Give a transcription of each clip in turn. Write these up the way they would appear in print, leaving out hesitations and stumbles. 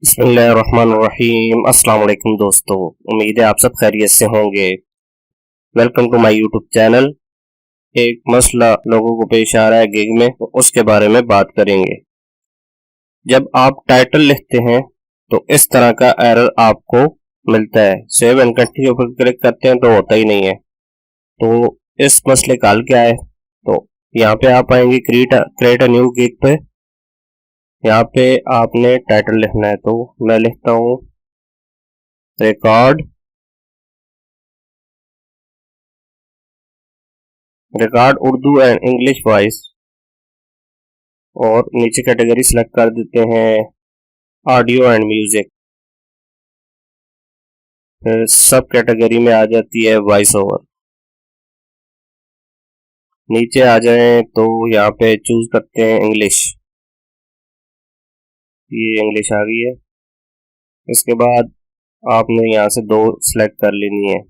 बिस्मिल्लाहिर्रहमानिर्रहीम। अस्सलाम वालेकुम दोस्तों, उम्मीद है आप सब खैरियत से होंगे। Welcome to my YouTube channel. एक मसला लोगों को पेश आ रहा है गिग में, तो उसके बारे में बात करेंगे। जब आप टाइटल लिखते हैं तो इस तरह का एरर आपको मिलता है। सेव एंड कंटिन्यू पर क्लिक करते हैं तो होता ही नहीं है। तो इस मसले का हल क्या है? तो यहाँ पे आप आएंगे क्रिएट अ न्यू गिग पे। यहाँ पे आपने टाइटल लिखना है, तो मैं लिखता हूँ record Urdu and English voice, और नीचे कैटेगरी सिलेक्ट कर देते हैं ऑडियो एंड म्यूजिक। फिर सब कैटेगरी में आ जाती है वॉइस ओवर। नीचे आ जाएं तो यहाँ पे चूज करते हैं इंग्लिश। ये इंग्लिश आ गई है। इसके बाद आपने यहाँ से दो सिलेक्ट कर लेनी है।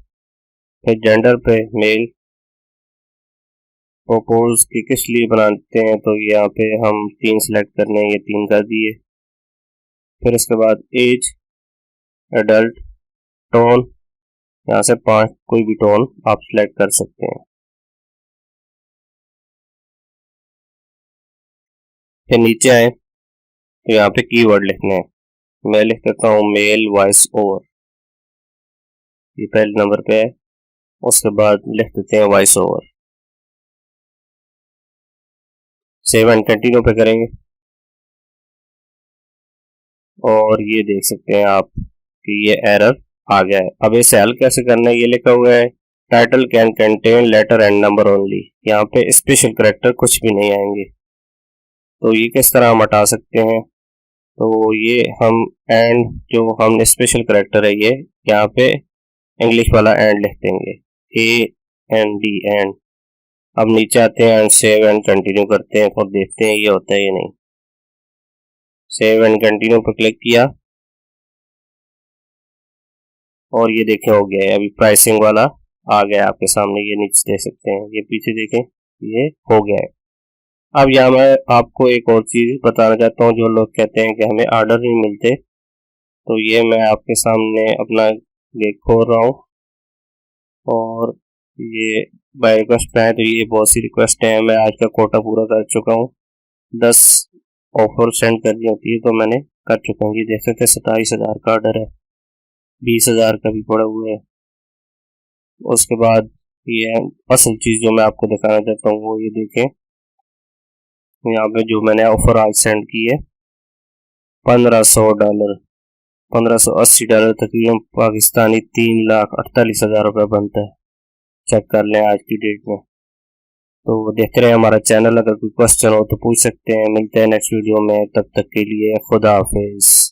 फिर जेंडर पे मेल। प्रपोज की किस लिए बनाते हैं, तो यहाँ पे हम 3 सिलेक्ट करने हैं, ये 3 कर दिए। फिर इसके बाद एज, एडल्ट, टोन, यहाँ से 5 कोई भी टोन आप सिलेक्ट कर सकते हैं। फिर नीचे आए तो यहाँ पे कीवर्ड लिखने हैं। मैं लिख देता हूँ मेल वॉइस ओवर, ये पहले नंबर पे है। उसके बाद लिख देते हैं voice over. Save and continue पे करेंगे और ये देख सकते हैं आप कि ये एरर आ गया है। अब इसे हल कैसे करना है, ये लिखा हुआ है title can contain letter and number only. यहाँ पे स्पेशल करेक्टर कुछ भी नहीं आएंगे। तो ये किस तरह हम हटा सकते हैं? तो ये हम एंड, जो हम स्पेशल करेक्टर है, ये यहाँ पे इंग्लिश वाला एंड लिख देंगे, AND एंड। अब नीचे आते हैं एंड सेव एंड कंटिन्यू करते हैं, तो देखते हैं ये होता है या नहीं। सेव एंड कंटिन्यू पर क्लिक किया और ये देखें हो गया है। अभी प्राइसिंग वाला आ गया आपके सामने, ये नीचे देख सकते हैं, ये पीछे देखें, ये हो गया है। अब यहाँ मैं आपको एक और चीज बताना चाहता हूँ। जो लोग कहते हैं कि हमें ऑर्डर नहीं मिलते, तो ये मैं आपके सामने अपना गेट खोल रहा हूँ और ये बाय रिक्वेस्ट है। तो ये बहुत सी रिक्वेस्ट है, मैं आज का कोटा पूरा कर चुका हूँ। 10 ऑफर सेंड करनी होती है, तो मैंने कर चुका हूँ। ये देख सकते हैं 27,000 का ऑर्डर है, 20,000 का भी पड़ा हुआ है। उसके बाद ये असल चीज जो मैं आपको दिखाना चाहता हूँ वो ये देखें। यहाँ पे जो मैंने ऑफर आज सेंड की है $1,500, $1,580 तकरीबन पाकिस्तानी 3,48,000 रुपये बनता है। चेक कर लें आज की डेट में। तो देखते रहे हमारा चैनल। अगर कोई क्वेश्चन हो तो पूछ सकते हैं। मिलते हैं नेक्स्ट वीडियो में, तब तक के लिए खुदा हाफिज।